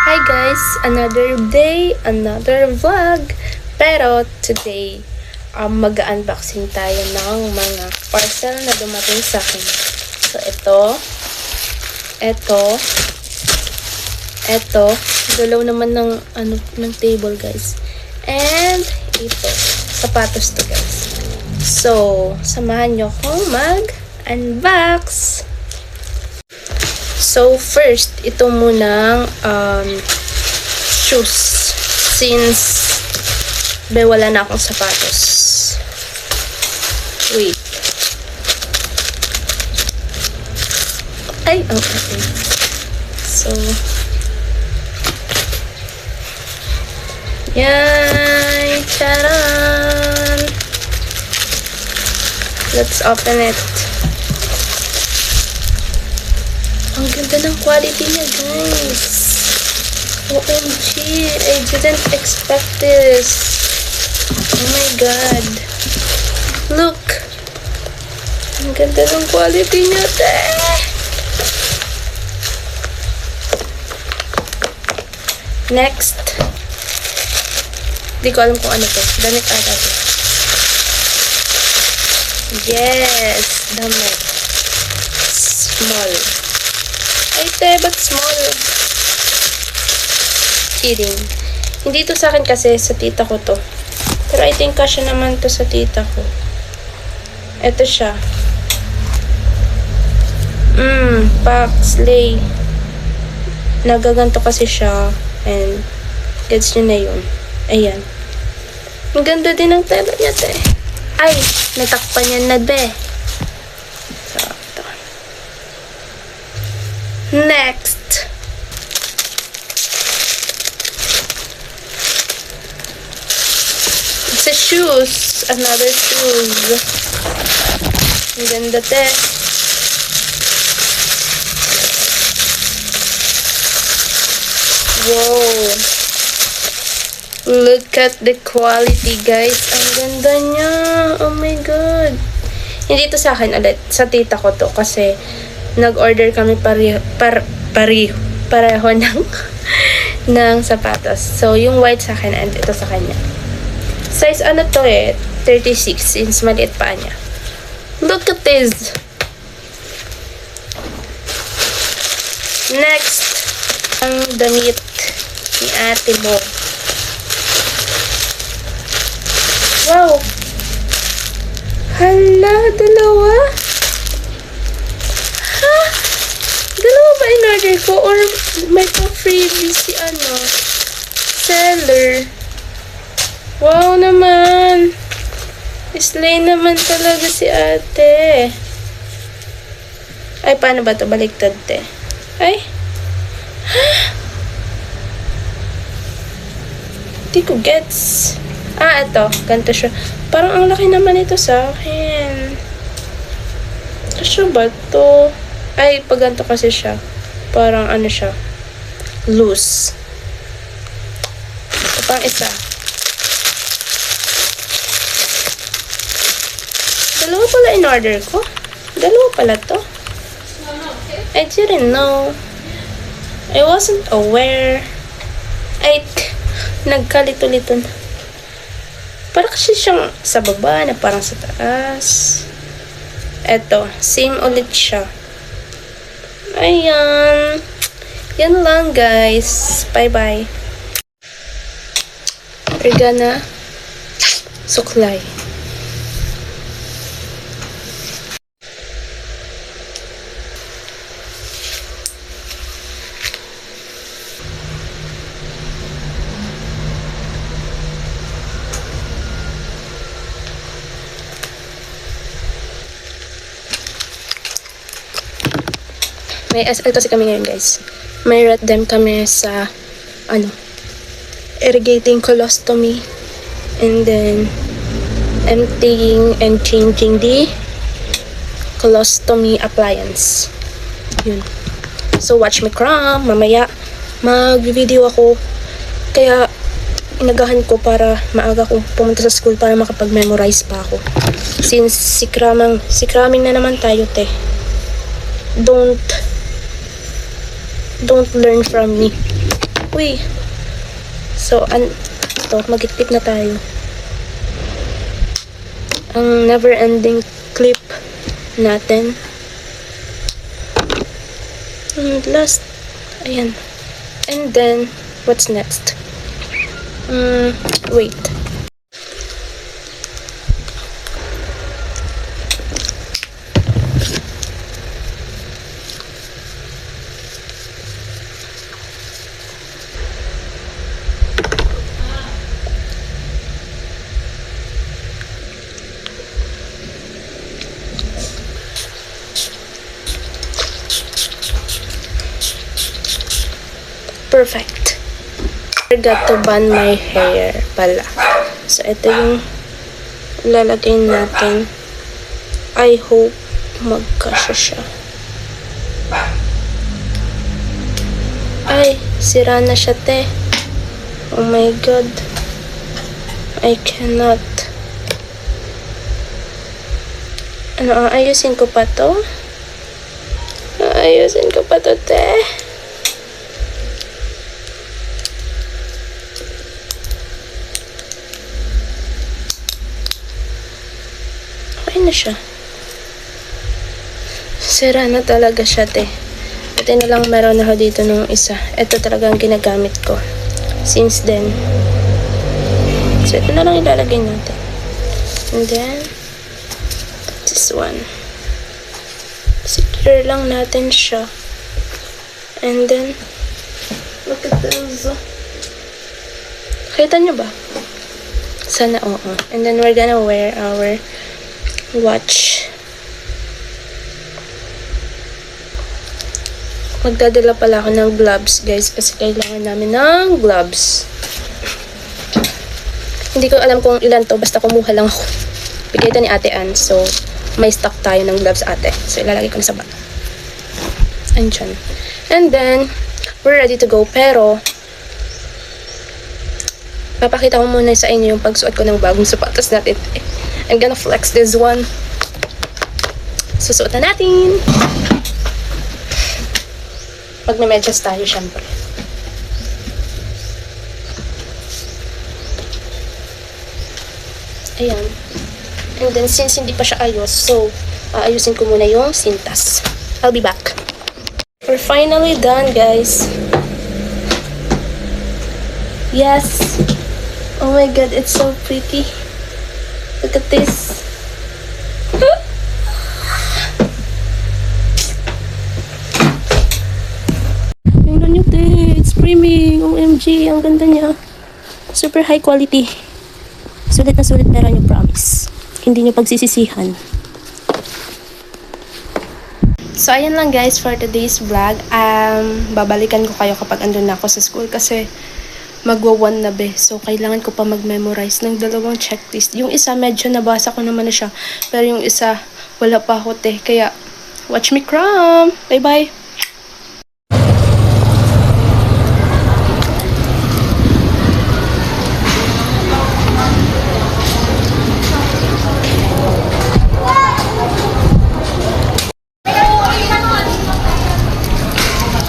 Hi guys! Another day, another vlog. Pero today, mag-unboxing tayo ng mga parcel na dumating sa akin. So ito, galaw naman ng table guys. And ito, sapatos to guys. So, samahan nyo akong mag-unbox. So, first, ito munang shoes. Since wala na akong sapatos. Wait. Ay, okay. So, yan. Charan! Let's open it. Ang ganda ng quality niya, guys. OMG, I didn't expect this. Oh my God. Look. Ang ganda ng quality niya, te. Next. Di ko alam kung ano to. Damit ata to. Yes, damit. Small. Ay, te, but small. Kidding. Hindi to sa akin kasi sa tita ko to. Pero I think kasya naman to sa tita ko. Ito siya. Paxley. Nagaganto kasi siya. And, gets nyo na yun. Ayan. Ang ganda din ng tela niya, te. Ay, natakpan yan na, be. So, ito. Next. It's a shoes. Another shoes. Ang ganda, te. Wow. Look at the quality, guys. Ang ganda niya. Oh my God. Hindi to sa akin ulit. Sa tita ko to. Kasi, nag-order kami pareho ng sapatos. So, yung white sa akin and ito sa kanya. Size ano to 36 since maliit pa niya. Look at this. Next, ang damit ni ate mo. Wow. Hala, dalawa? Ha? Dalawa ba in-order ko? Or may pa-freebie si seller? Wow naman. Slay naman talaga si ate. Ay, paano ba ito? Baliktad, te. Ay. Ha? Di ko gets. Ito. Ganito siya. Parang ang laki naman ito sa akin. Kasya ba ito? Ay, pag ganito kasi siya. Parang siya. Loose. Ito pang isa. Dalawa pala in-order ko. Dalawa pala to. I didn't know. I wasn't aware. Ay, nagkalito-lito na. Parang kasi siyang sa baba na parang sa taas. Eto, same ulit siya. Ayan. Yan lang, guys. Bye-bye. We're gonna suklay. May SL kasi kami ngayon, guys. May RETDEM kami sa irrigating colostomy, and then emptying and changing the colostomy appliance. Yun. So watch me cram. Mamaya mag-video ako. Kaya inagahan ko para maaga kong pumunta sa school para makapag-memorize pa ako. Since si cramming na naman tayo, te. Don't learn from me. Uy. So, ito, mag-clip na tayo. Ang never-ending clip natin. And last, ayan. And then, what's next? Wait. Perfect. Forgot to bun my hair pala. So, ito yung lalagay natin. I hope magkasya siya. Ay, sira na siya, te. Oh my God. I cannot. Ano, ayusin ko pa to? Ayusin ko pa to, te. Okay na siya. Sira na talaga siya, te. Ito na lang meron ako dito nung isa. Ito talaga ang ginagamit ko. Since then. So, ito na lang ilalagay natin. And then, this one. Secure lang natin siya. And then, look at those. Kita nyo ba? Sana oo. And then, we're gonna wear our watch. Magdadala pala ako ng gloves, guys, kasi kailangan namin ng gloves. Hindi ko alam kung ilan to, basta kumuha lang ako. Bigay ito ni Ate Ann, so may stock tayo ng gloves, ate. So ilalagay ko na sa bag. Andyan. And then, we're ready to go, pero papakita ko muna sa inyo yung pagsuot ko ng bagong sapatos natin. I'm gonna flex this one. Susuotan natin. Magme-medyas tayo, syempre. Ayan. And then, since hindi pa siya ayos, so, aayusin ko muna yung sintas. I'll be back. We're finally done, guys. Yes. Oh my God, it's so pretty. Look at this. Tingnan nyo, te. It's premium. OMG, ang ganda niya. Super high quality. Sulit na sulit, pero nyo promise. Hindi nyo pagsisisihan. So, ayan lang guys for today's vlog. Babalikan ko kayo kapag andun na ako sa school kasi magwa-1 na be. So, kailangan ko pa mag-memorize ng 2 checklist. Yung isa, medyo nabasa ko naman na siya. Pero yung isa, wala pa ako, te. Kaya, watch me cram! Bye-bye!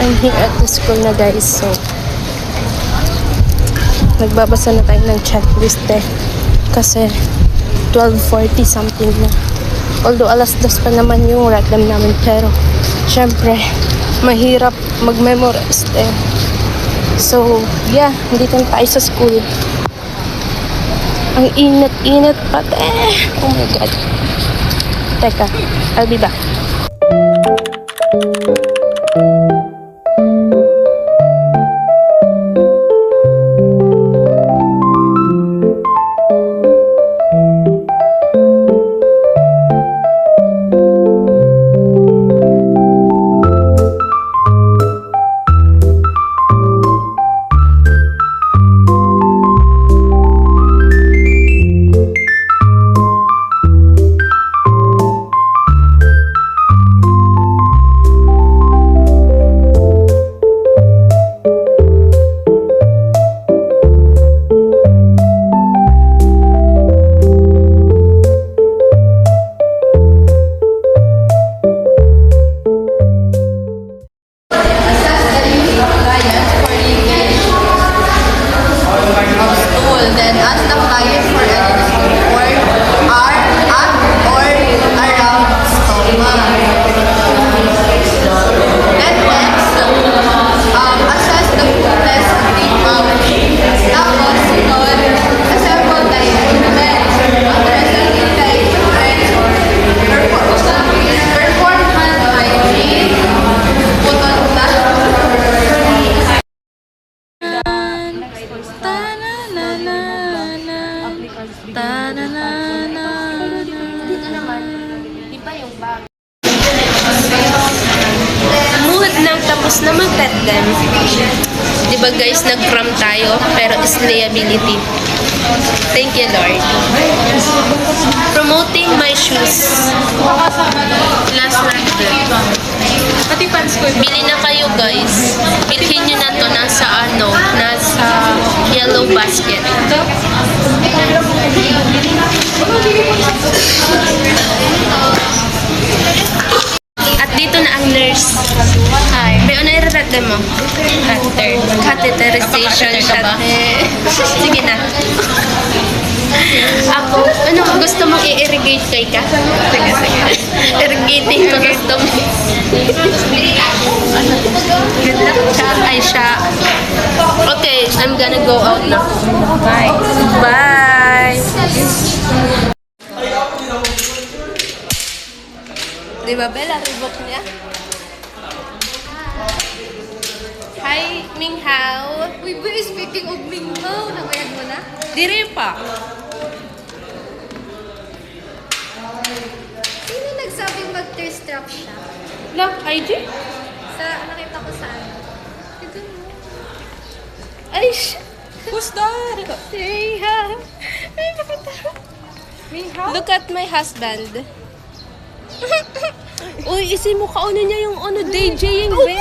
I'm here at the school na, guys. So, nagbabasa na tayo ng checklist kasi 12:40 something na. Although alas 2 pa naman yung reclam namin, pero syempre mahirap mag-memorize So yeah, dito na tayo sa school. Ang init-init pa, oh my God. Teka, I'll be back. Dito naman, iba yung bag. Muhod nang tapos na mag-tet-dem. Diba guys, nag-cram tayo, pero is liability. Thank you, Lord. Promoting my shoes. Last night. Pati pants ko. Bili na kayo guys. Bilhin nyo na to nasa yellow basket. At dito na ang nurse. Hi. May ano i-rate mo? Catheterization. Sige na. Ako, ano, gusto mong i-irrigate kay ka? Sige. Irrigating ko gusto mo. Good luck, siya. Ay, siya. Okay, I'm gonna go out now. Bye. Bye. Di ba, Bella? Reebok niya? Hi, Minghao. Uy, boy, speaking of Mingho, nabayag mo na? Dire pa. Sino nagsabing mag-thirst trap siya? Look, IG? Nakita ko sa ano. Ito mo. Ay, Who's that? Minghao. Ay, nakita. Mingho? Look at my husband. Uy, isi mo kauna niya yung ano, DJing, be.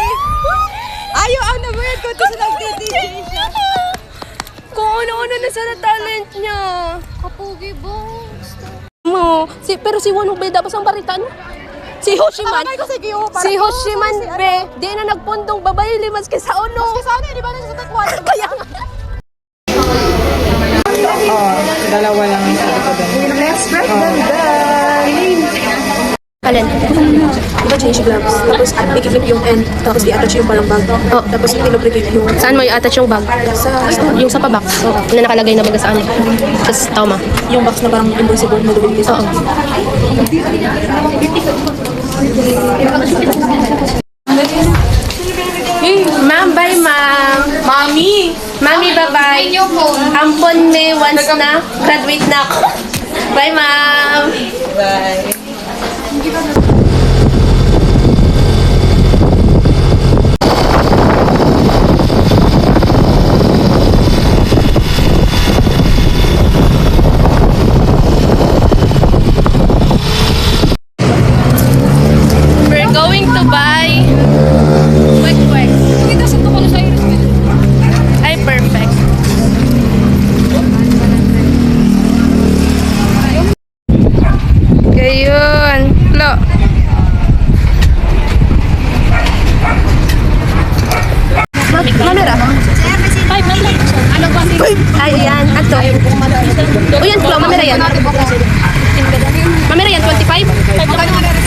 Ayaw, ano ba yan? Kung sa nag-DJ siya. Kung ano-ano na sana talent niya. Kapugi, boss. Mo, pero si Wano be, dapat ang baritan. Si Hoshiman. Si Hoshiman, be. Di na nagpundong babae, limas kay sa uno. Maski sa ano, di ba nasa takwan? Kaya nga. Dalawa lang ang sabi ko doon. Let's break them Alin? Diba change gloves, tapos i-clip yung end, tapos i-attach yung parang bag. Oh. Tapos i-lubricate yung Saan mo i-attach yung bag? Yung sa pabak. Na nakalagay na baga saan. Tapos tama. yung box na parang invisible na lubricate. Oo. Ma'am, bye ma'am. Mami! Mami, bye-bye. Yung phone. Ampon me once na. Graduate na ako. Bye, ma'am. We're going to buy quick. Kita sa tukol sa iris. Ay, perfect. Ayun. Lo. Camera. Ano ba? Ay, yan. Ato. O yan, Flo. Mamera yan. Mamera yan, 25? Magkano nga rin?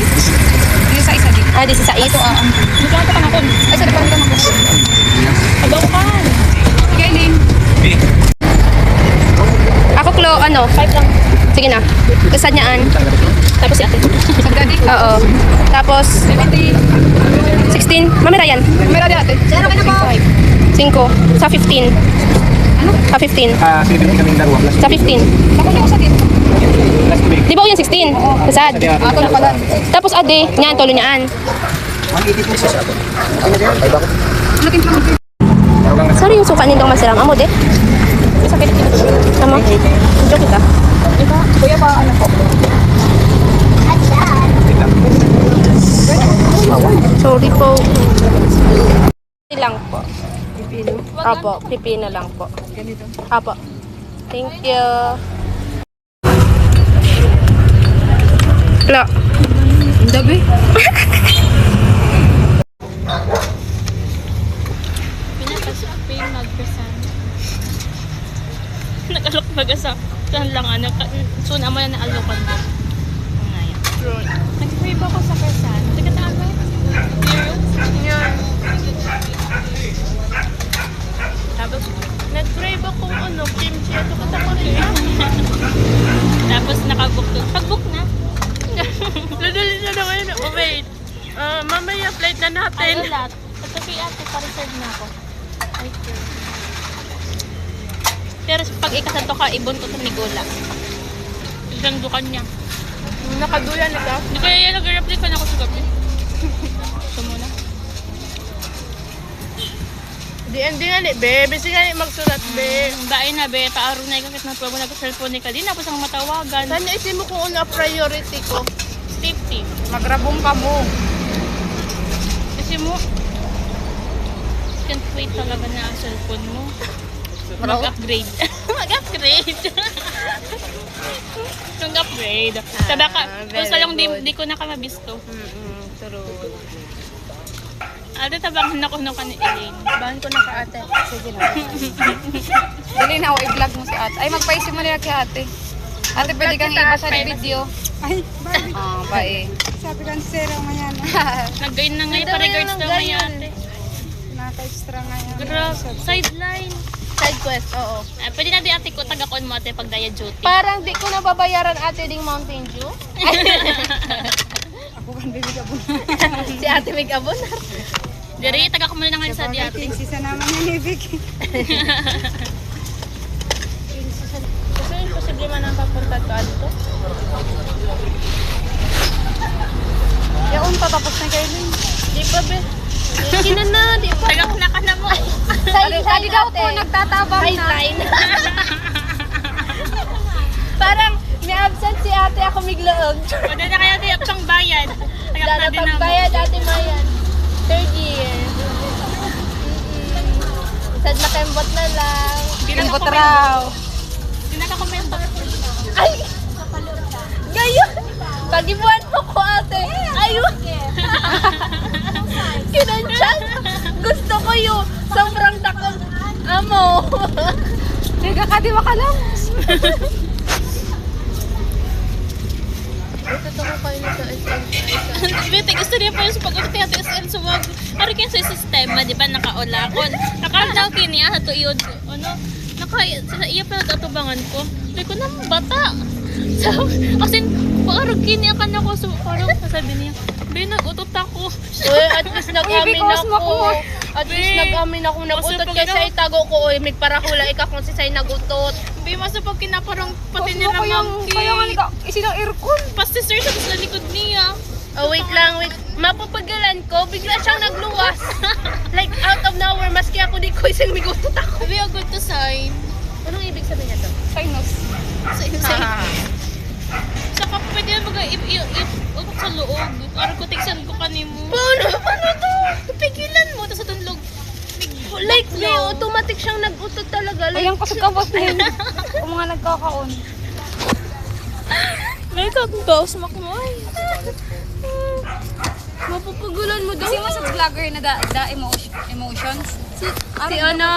Yung sa isa din. Ah, this is a is. Magkano pa natin? Ay, sa depan naman. Agaw ka. Sige, Ling. Ako, Flo, ano? 5 lang. Sige na. Kasad niyaan. Tapos si ate. Sagadi. Oo. Tapos, 16. Mamera yan. Meron din ate. Zero ka na po. 5. Sa 15. Ano? Sa 15. Sinipin kaming dalawa. Sa 15. Bakit yung sa din? Last week. Di ba yan 16? Kasad. Ako na pala. Tapos ade, niyan, tulo niyaan. Ang 80 pesos ako. Ay, bakit? Laking pa. Sorry yung suka nindong masirang amo, de. Sakit. Tama. Joke kita. Diba? Kuya pa, ano po? Sorry po. Lang po. Pipino? Apo, pipino lang po. Apo. Thank you. Lo. Ang dabi. Nakalok baga sa saan lang ano, soon amo na naalokan mo. Ngayon. Nag-crave ako sa Persan. Taga taga. Yan. Tapos, nag-crave ako ano, kimchi at katakot. Tapos nakabook doon. Pag-book na. Ladali na naman. Oh wait. Mamaya flight na natin. Ano lahat? Ito kay ate, pa-reserve na ako. Ay, sure. Pero pag ikasanto ka, ibuntot ni Gula. Gandukan niya. Nakaduyan ito. Hindi kaya yan nag-replika na ako sa gabi. Ito muna. Di nga ni, be. Bisi nga ni magsulat, be. Bae na be, paaro na ikakit na po mo nag-cellphone ni ka. Di na po siyang matawagan. Sana isin mo kung ano priority ko. Safety. Magrabong ka mo. Kasi mo, can't wait talaga na ang cellphone mo. Mag-upgrade. Mag-upgrade. Mag-upgrade. Sabi ka, kung sa lang di ko na ka mabisto. True. Ate, tabang nakuno ka ni Elaine. Bahan ko na ka ate. Sige na. Dali na, i-vlog mo si ate. Ay, magpaisip mo nila kay ate. Ate, pwede kang iba sa video. Ay, bye. Bae. Sabi ko si Sarah ngayon. Nag-gain na ngayon, pa-regards daw ngayon ate. Naka-extra ngayon. Grabe, sideline. Side quest, oo. Pwede na di ate ko, tagakon mo ate pag daya duty. Parang di ko nababayaran ate ding Mountain Dew. Ako kan baby ka po. Si ate may abonar. Dari, tagak mo na ngayon sa di ate. Tingsi sa naman yan ni Vicky. Gusto yung posible man ang papunta to ato? Yaon pa, tapos na kayo din. Di pa be. Hindi na, di pa. Tagak na ka na mo. Adi daw po, nagtatabang na. Sideline. Parang may absent si ate ako migloog. Pwede na kaya di pang bayad. Tagak na Dada din na mo. pagbayad ate Mayan. Third year. Sad na kembot na lang. Pingot raw. Hindi nakakomento. Ay! Gayon! Pagibuan mo ko ate. Ayun! Kinansyan! Gusto ko yung sobrang takong amo. Teka ka, di makalam. Ito ko kayo na sa SM. Bete, gusto niya pa yung sa pag-urti at SL sa wag. Ari kayo sa sistema, di ba, nakaulakon. Nakalaw kini, to yun. Ano? Sa iya pa natubangan ko. Sabi ko, naman bata. So, kasi, paarog kini akan ako. So, parang sabi niya, be, nag-utot ako. Uy, at least nag-amin Because ako. At least Be, nag-amin ako. Nag-utot masupag kaysa daw. itago ko. Uy, may parahula ika kung si Say nag-utot. Be, masa pag kinaparang pati Tapos mo nila kayang, monkey. kaya nga nika, isilang aircon. Pasti sir siya sa likod niya. Oh, wait lang, wait. Mapapagalan ko, bigla siyang nagluwas. Like, out of nowhere, maski ako di ko isang migutot ako. Be, a good to sign. Anong ibig sabihin niya to? Sinus. Saka pwede na mag-iikot sa loob. Araw ko, tiksan ko kanimo. Paano to? Pigilan mo, tapos itong log. Like, may automatic siyang nag-utot talaga. Like, Ayan ko sa kabos na yun. Kung mga nagkakaon. May kagbaw sa makmoy. mapapagalan mo daw. Kasi mo sa vlogger na emotions. Si ano.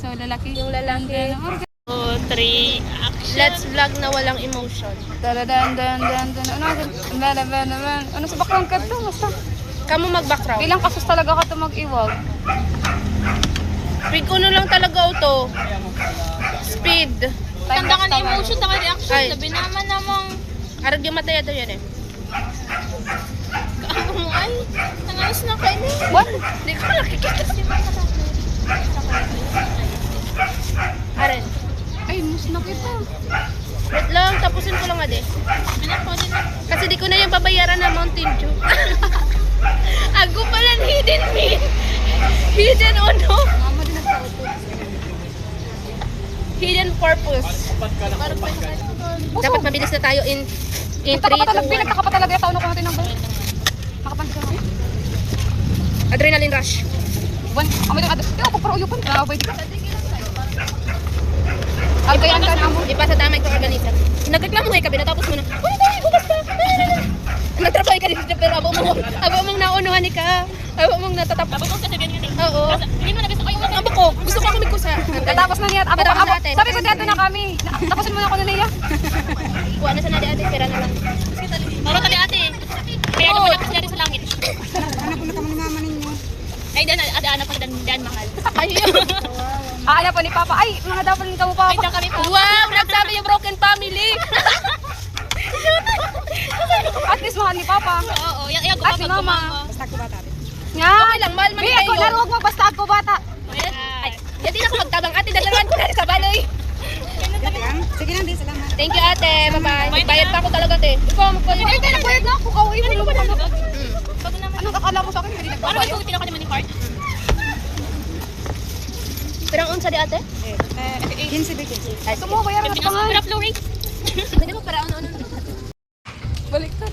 So, lalaki. Yung lalaki. 2, 3, action. Let's vlog na walang emotion. Ano sa background ka to? Basta. Kamu mag-background. Ilang kasos talaga ka to mag-iwag. Speed ko na lang talaga auto. Speed. Tanda ka na emotion, tanda ka reaction. Ay. Labi naman namang Arag yung mataya to yan eh. kaano mo ay. Nangalis na kayo na. What? Hindi ko nakikita. Aren. Ay, mus na kita. Wait lang, tapusin ko lang nga de. Binako din na. Kasi di ko na yung babayaran ng Mountain Dew. Ako pala hidden me. Hidden ano? Mama din nagka-auto. Hidden purpose. Dapat mabilis na tayo in 3, 2, 1. Pinagtaka pa talaga yung taon ko natin ng bayo. Nakapansin ako. Adrenaline rush. Buwan, amoy din adres. Hindi ako para uyupan. Nakabay di ka. Ay, kaya ka na mo. Di pa sa damay ko organisa. Nagreklamo kayo kabi, natapos mo na. Uy, dali, bukas pa. Nagtrapay ka din sa pero abo mong naunuhan ni ka. Abo mong natatapos. Tapos kung sasabihin ko Oo. hindi mo na gusto kayo Abo ko, gusto ko kumig ko sa. Natapos na niya. Matapos natin. Sabi ko dito na kami. Tapusin mo na ako na niya. Kuha na sa nadi ate, pera na lang. Maro tali ate. Kaya naman ako siya sa langit. Anak ko na kami ni mama ninyo. Ay, daan pa daan mahal. Ayun. Aala po ni Papa. Ay, mga dapat ni kamo Ay, Papa. dyan kami po. Wow, nagsabi yung broken family. At least mahal ni Papa. Oo, yung At gumapag si Mama. Basta ko bata. Nga. Okay lang, mahal man Be, kayo. ako naruwag mo basta ako bata. Ay, hindi na ako magtabang ate, dalawan ko na sa baloy. Sige lang, di salamat. Thank you, ate. Bye-bye. Bayad pa ako talaga, te. Ikaw, magbayad. Ay, te, nagbayad na ako. Kauwi mo lang ako. Pag naman. Anong akala mo sa akin? Hindi Parang nagbabayad. isutin ako naman ni Card. Perang unsa di ate? 15 Ito mo, bayaran na Pinasa pa nga. ko flow rate. Pwede mo para ano. Baliktad.